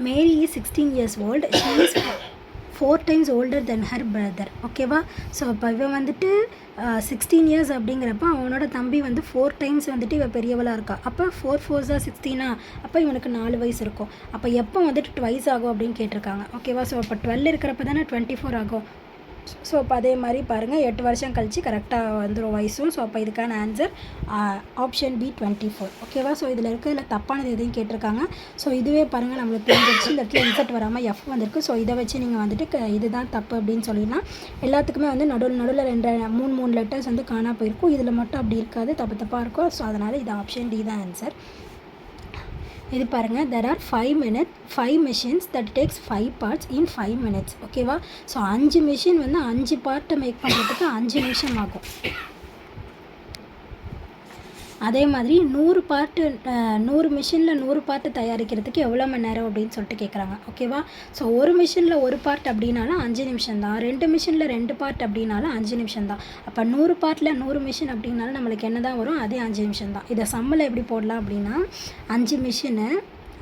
Mary is 16 years old. She is 4 times older than her brother. ஓகேவா? So இப்போ இவன் வந்துட்டு 16 years அப்படிங்கிறப்ப அவனோட தம்பி வந்து 4 times வந்துட்டு இவன் பெரியவளாக இருக்கா. அப்போ 4 4s 16 அப்போ இவனுக்கு 4 வயசு இருக்கும். அப்போ எப்போ வந்துட்டு ட்வைஸ் ஆகும் அப்படின்னு கேட்டிருக்காங்க. ஓகேவா? ஸோ இப்போ 12 இருக்கிறப்ப தானே 24 ஆகும். ஸோ அப்போ அதே மாதிரி பாருங்கள் 8 வருஷம் கழித்து கரெக்டாக வந்துடும் வயசும். ஸோ அப்போ இதுக்கான ஆன்சர் ஆப்ஷன் பி 24. ஓகேவா? ஸோ இதில் இருக்கிறதுல தப்பானது எதையும் கேட்டிருக்காங்க. ஸோ இதுவே பாருங்கள் நம்மளுக்கு தெரிஞ்சிச்சு. இந்த இடத்துல இன்செட் வராமல் எஃப் வந்திருக்கு. ஸோ இதை வச்சு நீங்கள் வந்துட்டு இதுதான் தப்பு அப்படின்னு சொல்லிடலாம். எல்லாத்துக்குமே வந்து நடுவில் 3 லெட்டர்ஸ் வந்து காணா போயிருக்கும். இதில் மட்டும் அப்படி இருக்காது, தப்பாக இருக்கும். ஸோ அதனால் இது ஆப்ஷன் டி தான் ஆன்சர். இது பாருங்கள், there are 5 machines that takes 5 parts in 5 minutes. ஓகேவா? ஸோ 5 மிஷின் வந்து 5 பார்ட்டை மேக் பண்ணுறதுக்கு 5 நிமிஷம் ஆகும். அதே மாதிரி 100 மிஷினில் 100 பார்ட்டு தயாரிக்கிறதுக்கு எவ்வளோ மணி நேரம் அப்படின்னு சொல்லிட்டு கேட்குறாங்க. ஓகேவா? ஸோ ஒரு மிஷினில் 1 பார்ட் அப்படின்னாலும் 5 நிமிஷம் தான். 2 மிஷினில் 2 பார்ட் அப்படின்னாலும் 5 நிமிஷம் தான். அப்போ 100 பார்ட்டில் 100 மிஷின் அப்படின்னாலும் நம்மளுக்கு என்ன தான் வரும்? அதே 5 நிமிஷம் தான். இதை சம்மில் எப்படி போடலாம் அப்படின்னா 5 மிஷினு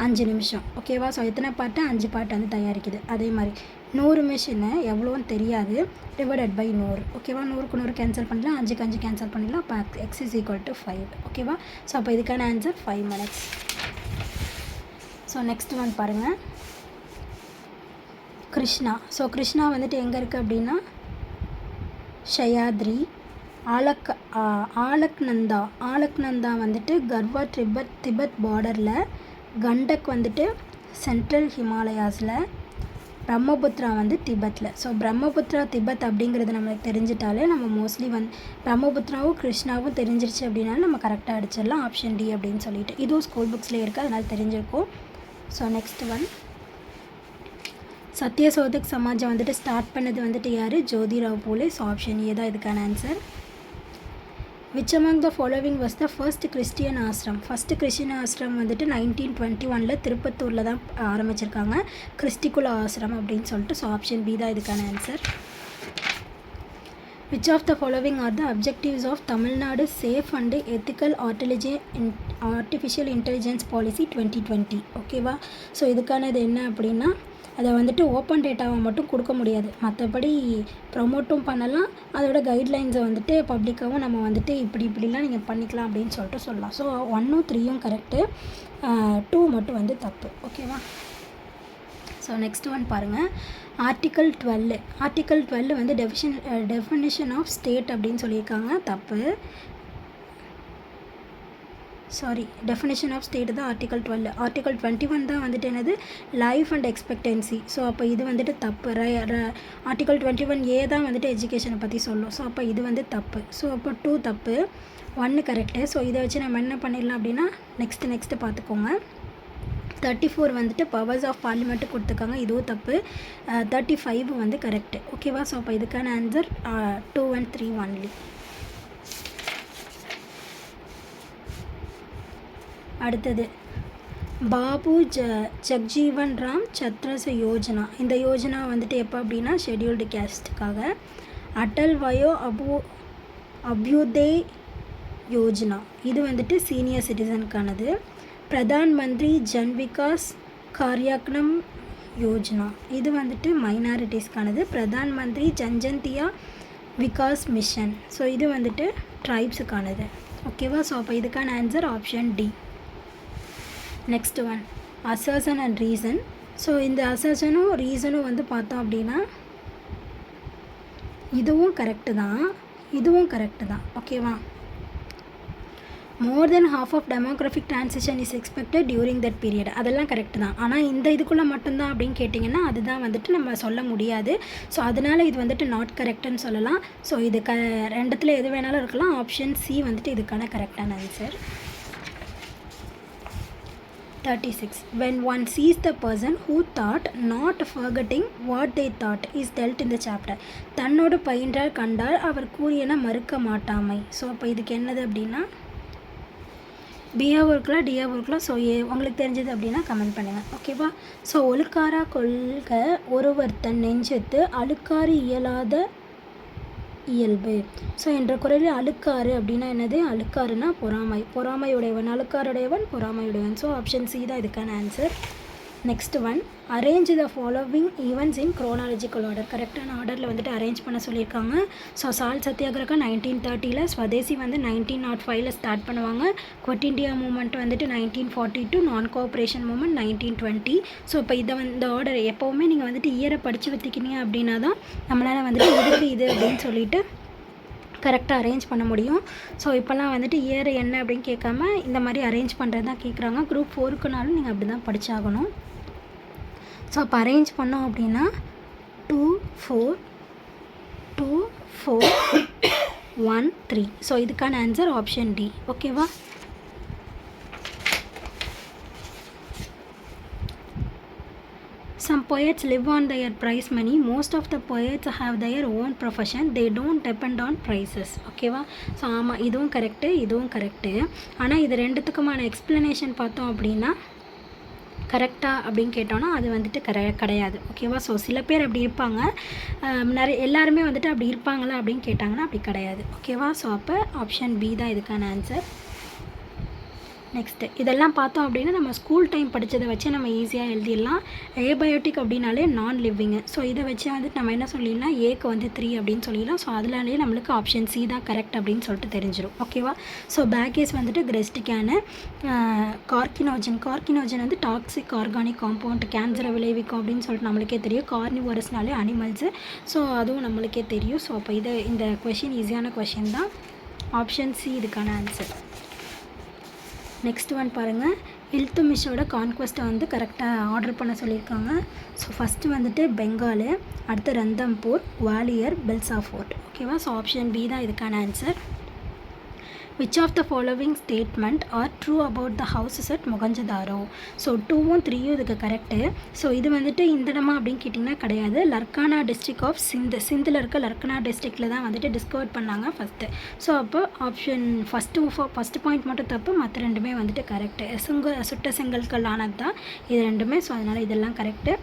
5 நிமிஷம். ஓகேவா? ஸோ எத்தனை பார்ட்டு? 5 பார்ட் வந்து தயாரிக்குது. அதே மாதிரி 100 மிஷினு எவ்வளோன்னு தெரியாது, டிவைடட் பை 100. ஓகேவா? 100க்கு 100 கேன்சல் பண்ணலாம், 5க்கு 5 கேன்சல் பண்ணிடலாம். அப்போ x is equal to 5. ஓகேவா? ஸோ அப்போ இதுக்கான answer 5 minutes. So next one பாருங்கள், கிருஷ்ணா. ஸோ கிருஷ்ணா வந்துட்டு எங்கே இருக்குது அப்படின்னா ஷயாத்ரி. ஆலக்நந்தா வந்துட்டு கர்வா திபெத் பார்டரில், கண்டக் வந்துட்டு சென்ட்ரல் ஹிமாலயாஸில், பிரம்மபுத்திரா வந்து திபெத்தில். ஸோ பிரம்மபுத்திரா திபெத் அப்படிங்கிறது நம்மளுக்கு தெரிஞ்சிட்டாலே நம்ம மோஸ்ட்லி பிரம்மபுத்திராவும் கிருஷ்ணாவும் தெரிஞ்சிருச்சு அப்படின்னாலும் நம்ம கரெக்டாக அடிச்சிடலாம். ஆப்ஷன் டி அப்படின்னு சொல்லிட்டு இதுவும் ஸ்கூல் புக்ஸ்லேயே இருக்குது, அதனால் தெரிஞ்சிருக்கும். ஸோ நெக்ஸ்ட் ஒன், சத்யசோதக் சமாஜம் வந்துட்டு ஸ்டார்ட் பண்ணது வந்துட்டு யார்? Jyotirao Phule. So option A தான் இதுக்கான answer. Which among the following was the first Christian ashram? First Christian ashram வந்துட்டு 1921 திருப்பத்தூரில் தான் ஆரம்பிச்சிருக்காங்க, கிறிஸ்டிகுலா ஆசிரம் அப்படின்னு சொல்லிட்டு. ஸோ ஆப்ஷன் பி தான் இதுக்கான answer. Which of the following are the objectives of Tamil Nadu Safe and Ethical Artificial Intelligence Policy 2020? ஓகேவா? So இதுக்கான இது என்ன அப்படின்னா, அதை வந்துட்டு ஓப்பன் டேட்டாவை மட்டும் கொடுக்க முடியாது, மற்றபடி ப்ரொமோட்டும் பண்ணலாம். அதோட கைட்லைன்ஸை வந்துட்டு பப்ளிக்காகவும் நம்ம வந்துட்டு இப்படிலாம் நீங்கள் பண்ணிக்கலாம் அப்படின்னு சொல்லிட்டு சொல்லலாம். ஸோ 1 3 கரெக்டு, 2 மட்டும் வந்து தப்பு. ஓகேவா? ஸோ நெக்ஸ்ட் ஒன் பாருங்கள், ஆர்டிக்கல் 12 வந்து டெஃபினிஷன் ஆஃப் ஸ்டேட் அப்படின்னு சொல்லியிருக்காங்க, தப்பு. டெஃபினேஷன் ஆஃப் ஸ்டேட் தான் ஆர்டிக்கல் 12. ஆர்டிக்கல் 21 தான் வந்துட்டு என்னது? Life and expectancy. ஸோ அப்போ இது வந்துட்டு தப்பு. ஆர்டிக்கல் 21A தான் வந்துட்டு எஜுகேஷனை பற்றி சொல்லும். ஸோ அப்போ இது வந்து தப்பு. ஸோ அப்போ 2 தப்பு, 1 கரெக்டு. ஸோ இதை வச்சு நம்ம என்ன பண்ணிடலாம் அப்படின்னா நெக்ஸ்ட்டு பார்த்துக்கோங்க. 34 வந்துட்டு பவர்ஸ் ஆஃப் பார்லிமெண்ட்டு கொடுத்துருக்காங்க, இதுவும் தப்பு. 35 வந்து கரெக்டு. ஓகேவா? ஸோ அப்போ இதுக்கான ஆன்சர் 2 and 3 ஒன்லி. அடுத்தது, பாபு ஜக்ஜீவன் ராம் சத்ரச யோஜனா. இந்த யோஜனா வந்துட்டு எப்போ அப்படின்னா ஷெட்யூல்டு கேஸ்ட்டுக்காக. அட்டல் வயோ அபியுதய் யோஜனா, இது வந்துட்டு சீனியர் சிட்டிசனுக்கானது. பிரதான் மந்திரி ஜன் விகாஸ் காரியக்ரம் யோஜனா, இது வந்துட்டு மைனாரிட்டிஸ்க்கானது. பிரதான் மந்திரி ஜன்ஜந்தியா விகாஸ் மிஷன், ஸோ இது வந்துட்டு ட்ரைப்ஸுக்கானது. ஓகேவா? ஸோ அப்போ இதுக்கான answer option D. Next one, assertion and reason. So இந்த அசர்ஷனும் ரீசனும் வந்து பார்த்தோம் அப்படின்னா இதுவும் கரெக்டு தான், ஓகேவா? More than half of demographic transition is expected during that period, அதெல்லாம் கரெக்டு தான். ஆனால் இந்த இதுக்குள்ளே மட்டும்தான் அப்படின்னு கேட்டிங்கன்னா அதுதான் வந்துட்டு நம்ம சொல்ல முடியாது. ஸோ அதனால் இது வந்துட்டு நாட் கரெக்டுன்னு சொல்லலாம். ஸோ இது ரெண்டுத்தில் எது வேணாலும் இருக்கலாம். ஆப்ஷன் சி வந்துட்டு இதுக்கான கரெக்டான answer. 36. When one sees the person who thought not forgetting what they thought is dealt in the chapter. தன்னோடு பயின்றார் கண்டால் அவர் கூறியன மறுக்க மாட்டாமை. ஸோ அப்போ இதுக்கு என்னது அப்படின்னா பிஆ ஒர்க்கில். ஸோ உங்களுக்கு தெரிஞ்சது அப்படின்னா கமெண்ட் பண்ணுங்கள். ஓகேவா? ஸோ ஒழுக்காரா கொள்க ஒருவர் தன் நெஞ்சத்து அழுக்காறு இயலாத இயல்பு. ஸோ என்ற குரலில் அழுக்காறு அப்படின்னா என்னது? அழுக்காறுனா பொறாமையுடையவன், அழுக்காருடையவன் பொறாமையுடையவன். ஸோ ஆப்ஷன் சி தான் இதுக்கான answer. Next one, arrange the following events in chronological order. கரெக்டான ஆர்டரில் வந்துட்டு அரேஞ்ச் பண்ண சொல்லியிருக்காங்க. ஸோ சால்ட் சத்தியாகிரகம் 1930, ஸ்வதேசி வந்து 1905 ஸ்டார்ட் பண்ணுவாங்க. குவிட் இண்டியா மூமெண்ட் வந்துட்டு 1942, நான் கோஆப்ரேஷன் மூமெண்ட் 1920. ஸோ இப்போ இந்த ஆர்டர் எப்போவுமே நீங்கள் வந்துட்டு இயரை படித்து வச்சுக்கினீங்க அப்படின்னா தான் நம்மளால் வந்துட்டு இதுக்கு இது அப்படின்னு சொல்லிட்டு கரெக்டாக அரேஞ்ச் பண்ண முடியும். ஸோ இப்போல்லாம் வந்துட்டு இயர் என்ன அப்படின்னு கேட்காம இந்த மாதிரி அரேஞ்ச் பண்ணுறது தான் கேட்குறாங்க. குரூப் 4க்குனாலும் நீங்கள் அப்படி தான் படித்தாகணும். ஸோ அப்போ அரேஞ்ச் பண்ணோம் அப்படின்னா 2 4 2 4 1 3. ஸோ இதுக்கான ஆன்சர் ஆப்ஷன் டி. ஓகேவா? Some poets live on their prize money. Most of the poets have their own profession. They don't depend on prizes. ஓகேவா? ஸோ ஆமாம், இதுவும் கரெக்டு, இதுவும் கரெக்டு. ஆனால் இது ரெண்டுத்துக்குமான எக்ஸ்ப்ளனேஷன் பார்த்தோம் அப்படின்னா கரெக்டாக அப்படின்னு கேட்டோன்னா அது வந்துட்டு கிடையாது. ஓகேவா? ஸோ சில பேர் அப்படி இருப்பாங்க, எல்லாருமே வந்துட்டு அப்படி இருப்பாங்களா அப்படின்னு கேட்டாங்கன்னா அப்படி கிடையாது. ஓகேவா? ஸோ அப்போ ஆப்ஷன் பி தான் இதுக்கான ஆன்சர். நெக்ஸ்ட்டு இதெல்லாம் பார்த்தோம் அப்படின்னா நம்ம ஸ்கூல் டைம் படித்ததை வச்சு நம்ம ஈஸியாக எழுதிடலாம். ஏபயோட்டிக் அப்படின்னாலே நான் லிவிங்கு. ஸோ இதை வச்சு வந்துட்டு நம்ம என்ன சொல்லிடலாம், ஏக்கு வந்து 3 அப்படின்னு சொல்லிடலாம். ஸோ அதனாலே நம்மளுக்கு ஆப்ஷன் சி தான் கரெக்ட் அப்படின்னு சொல்லிட்டு தெரிஞ்சிடும். ஓகேவா? ஸோ பேக்கேஸ் வந்துட்டு கிரெஸ்டிக்கான கார்கினோஜன் வந்து டாக்ஸிக் ஆர்கானிக் காம்பவுண்ட், கேன்சரை விளைவிக்கும் அப்படின்னு சொல்லிட்டு நம்மளுக்கே தெரியும். கார்னிவரஸ்னாலே அனிமல்ஸு. ஸோ அதுவும் நம்மளுக்கே தெரியும். ஸோ அப்போ இந்த கொஷின் ஈஸியான கொஷின் தான். ஆப்ஷன் சி இதுக்கான ஆன்சர். நெக்ஸ்ட் ஒன் பாருங்கள், இல்துமிஷோட கான்குவெஸ்ட்டை வந்து கரெக்டாக ஆர்டர் பண்ண சொல்லியிருக்காங்க. ஸோ ஃபஸ்ட்டு வந்துட்டு பெங்காலு, அடுத்து ரந்தம்பூர், குவாலியர், பெல்சா ஃபோர்ட். ஓகேவா? ஸோ ஆப்ஷன் பி தான் இதுக்கான answer. Which of the following statement are true about the houses at Mohenjo-daro. So 2ம் 3யும் இதுக்கு கரெக்டு. ஸோ இது வந்துட்டு இந்த இடமா அப்படின்னு கேட்டிங்கன்னா கிடையாது. லர்கானா டிஸ்ட்ரிக் ஆஃப் சிந்தில் இருக்க லர்கானா டிஸ்ட்ரிக்டில் தான் வந்துட்டு டிஸ்கவர் பண்ணாங்க ஃபஸ்ட்டு. ஸோ அப்போ ஆப்ஷன் ஃபஸ்ட்டு பாயிண்ட் மட்டும் தப்பு, மற்ற ரெண்டுமே வந்துட்டு கரெக்டு. சுட்ட செங்கல்கள் ஆனது தான் இது ரெண்டுமே. ஸோ அதனால் இதெல்லாம் correct.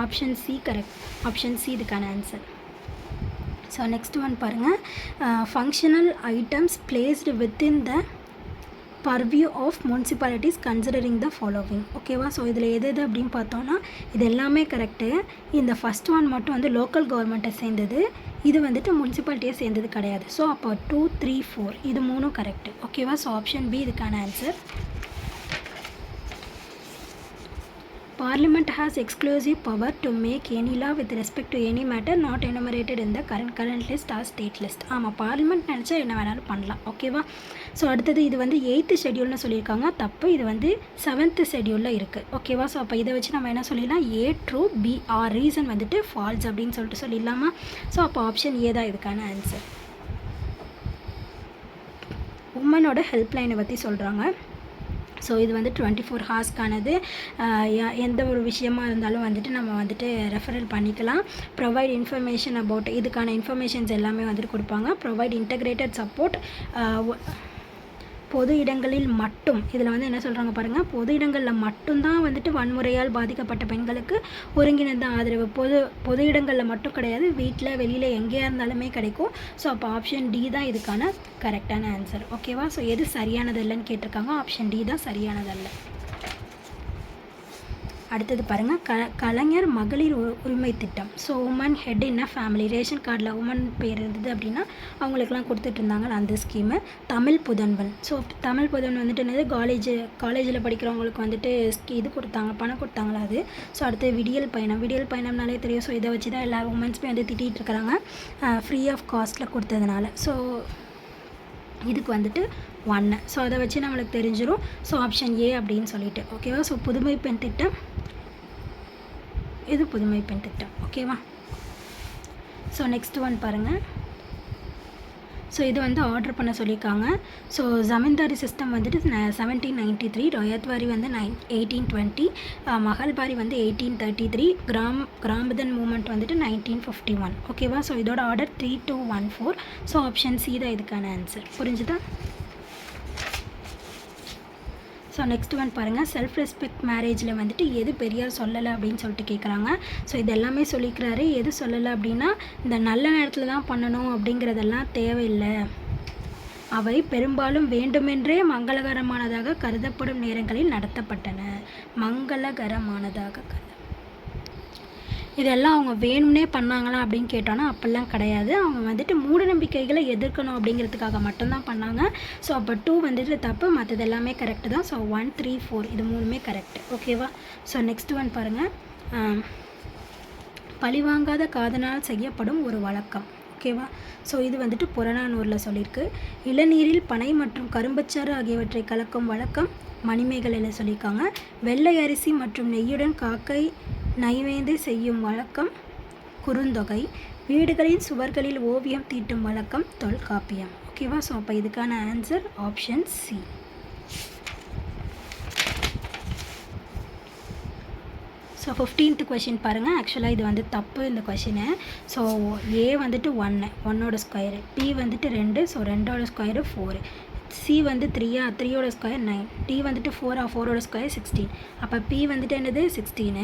Option C correct. Option C இதுக்கான ஆன்சர். ஸோ நெக்ஸ்ட் ஒன் பாருங்கள், functional items placed within the purview of municipalities considering the following. ஓகேவா? ஸோ இதில் எது அப்படின்னு பார்த்தோன்னா இது எல்லாமே கரெக்டு. இந்த ஃபஸ்ட் ஒன் மட்டும் வந்து லோக்கல் கவர்மெண்ட்டை சேர்ந்தது, இது வந்துட்டு முனிசிபாலிட்டியை சேர்ந்தது கிடையாது. ஸோ அப்போ 2 3 4 இது 3ம் கரெக்டு. ஓகேவா? ஸோ ஆப்ஷன் பி இதுக்கான answer. Parliament has exclusive power to make any law with respect to any matter not enumerated in the current list or state list. ஆமாம், பார்லிமெண்ட் நினச்சா என்ன வேணாலும் பண்ணலாம். ஓகேவா? ஸோ அடுத்தது இது வந்து 8th ஷெட்யூல்னு சொல்லியிருக்காங்க, தப்பு. இது வந்து 7th ஷெட்யூலில் இருக்குது. ஓகேவா? ஸோ அப்போ இதை வச்சு நம்ம என்ன சொல்லிடலாம், ஏ ட்ரூ, பி ஆர் ரீசன் வந்துட்டு ஃபால்ஸ் அப்படின்னு சொல்லிட்டு சொல்லிடலாமா? ஸோ அப்போ ஆப்ஷன் ஏ தான் இதுக்கான ஆன்சர். உமனோட ஹெல்ப்லைனை பற்றி சொல்கிறாங்க. ஸோ இது வந்து 24 ஹார்ஸ்க்கானது. எந்த ஒரு விஷயமா இருந்தாலும் வந்துட்டு நம்ம வந்துட்டு ரெஃபரல் பண்ணிக்கலாம். ப்ரொவைட் இன்ஃபர்மேஷன் அபவுட், இதுக்கான இன்ஃபர்மேஷன்ஸ் எல்லாமே வந்துட்டு கொடுப்பாங்க. ப்ரொவைட் இன்டகிரேட்டட் சப்போர்ட், பொது இடங்களில் மட்டும், இதில் வந்து என்ன சொல்கிறாங்க பாருங்கள், பொது இடங்களில் மட்டும்தான் வந்துட்டு வன்முறையால் பாதிக்கப்பட்ட பெண்களுக்கு ஒருங்கிணைந்த ஆதரவு. பொது இடங்களில் மட்டும் கிடையாது, வீட்டில் வெளியில் எங்கேயா இருந்தாலுமே கிடைக்கும். ஸோ அப்போ ஆப்ஷன் டி தான் இதுக்கான கரெக்டான ஆன்சர். ஓகேவா? ஸோ எது சரியானது இல்லைன்னு கேட்டிருக்காங்க, ஆப்ஷன் டி தான் சரியானதல்ல. அடுத்தது பாருங்கள், கலைஞர் மகளிர் உரிமை திட்டம். So woman head in a family, ration கார்டில் உமன் பேர் இருந்தது அப்படின்னா அவங்களுக்குலாம் கொடுத்துட்டு இருந்தாங்க அந்த ஸ்கீமு. தமிழ் புதன்வன். ஸோ தமிழ் புதன் வந்துட்டு என்னது, காலேஜில் படிக்கிறவங்களுக்கு வந்துட்டு இது கொடுத்தாங்க, பணம் கொடுத்தாங்களா அது. ஸோ அடுத்து விடியல் பயணம்னாலே தெரியும். ஸோ இதை வச்சு தான் எல்லா உமன்ஸுமே வந்து திட்டிகிட்டு இருக்கிறாங்க, ஃப்ரீ ஆஃப் காஸ்ட்டில் கொடுத்ததுனால. ஸோ இதுக்கு வந்துட்டு 1. ஸோ அதை வச்சு நம்மளுக்கு தெரிஞ்சிடும். ஸோ ஆப்ஷன் ஏ அப்படின்னு சொல்லிட்டு. ஓகேவா? ஸோ புதுமை பெண் திட்டம், இது புதுமை பெண் திட்டம். ஓகேவா? ஸோ நெக்ஸ்ட் ஒன் பாருங்கள். ஸோ இது வந்து ஆர்டர் பண்ண சொல்லியிருக்காங்க. ஸோ ஜமீன்தாரி சிஸ்டம் வந்துட்டு 1793, ரொயத்வாரி வந்து 1820, மகள்பாரி வந்து 1833, கிராம்பதன் மூமெண்ட் வந்துட்டு 1951. ஓகேவா? ஸோ இதோட ஆர்டர் 3 2 1 4. ஸோ ஆப்ஷன் சி தான் இதுக்கான ஆன்சர். புரிஞ்சுதா? ஸோ நெக்ஸ்ட் ஒன் பாருங்கள், செல்ஃப் ரெஸ்பெக்ட் மேரேஜில் வந்துட்டு எது பெரியார் சொல்லலை அப்படின்னு சொல்லிட்டு கேட்குறாங்க. ஸோ இது எல்லாமே சொல்லிக்கிறாரு. எது சொல்லலை அப்படின்னா, இந்த நல்ல நேரத்தில் தான் பண்ணணும் அப்படிங்கிறதெல்லாம் தேவையில்லை அவை பெரும்பாலும் வேண்டுமென்றே மங்களகரமானதாக கருதப்படும் நேரங்களில் நடத்தப்பட்டன. மங்களகரமானதாக இதெல்லாம் அவங்க வேணும்னே பண்ணாங்களா அப்படின்னு கேட்டோன்னா அப்படிலாம் கிடையாது. அவங்க வந்துட்டு மூட நம்பிக்கைகளை எதிர்க்கணும் அப்படிங்கிறதுக்காக மட்டும்தான் பண்ணாங்க. ஸோ அப்போ 2 வந்துட்டு தப்பு, மற்றது எல்லாமே கரெக்டு தான். ஸோ 1, 3, 4 இது 3மே கரெக்டு. ஓகேவா? ஸோ நெக்ஸ்ட் ஒன் பாருங்கள். பழிவாங்காத காதனால் செய்யப்படும் ஒரு வழக்கம். ஓகேவா? ஸோ இது வந்துட்டு புறநானூரில் சொல்லியிருக்கு. இளநீரில் பனை மற்றும் கரும்புச்சாறு ஆகியவற்றை கலக்கும் வழக்கம் மணிமேகலையில் சொல்லியிருக்காங்க. வெள்ளை அரிசி மற்றும் நெய்யுடன் காக்கை நைவேந்து செய்யும் வழக்கம் குறுந்தொகை. வீடுகளின் சுவர்களில் ஓவியம் தீட்டும் வழக்கம் தொல்காப்பியம். ஓகேவா? ஸோ அப்போ இதுக்கான answer option C. So 15th question பாருங்கள். ஆக்சுவலாக இது வந்து தப்பு இந்த கொஷினு. ஸோ ஏ வந்துட்டு 1 ஸ்கொயரு, பி வந்துட்டு 2, ஸோ 2 ஸ்கொயரு 4, சி வந்து 3 3 ஸ்கொயர் 9, டி வந்துட்டு 4 ஸ்கொயர் 16. அப்போ பி வந்துட்டு என்னது 16,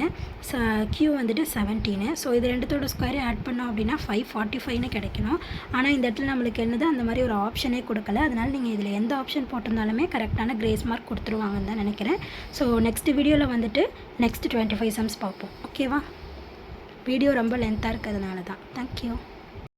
கியூ வந்துட்டு 17. ஸோ இது ரெண்டுத்தோட ஸ்கொயரை ஆட் பண்ணோம் அப்படின்னா 545 கிடைக்கணும். ஆனால் இந்த இடத்துல நம்மளுக்கு என்னது அந்த மாதிரி ஒரு ஆப்ஷனே கொடுக்கல. அதனால் நீங்கள் இதில் எந்த ஆப்ஷன் போட்டிருந்தாலுமே கரெக்டான கிரேஸ் மார்க் கொடுத்துருவாங்கன்னு தான் நினைக்கிறேன். ஸோ நெக்ஸ்ட் வீடியோவில் வந்துட்டு நெக்ஸ்ட் 25 சம்ஸ் பார்ப்போம். ஓகேவா? வீடியோ ரொம்ப லென்த்தாக இருக்கிறதுனால தான். தேங்க்யூ.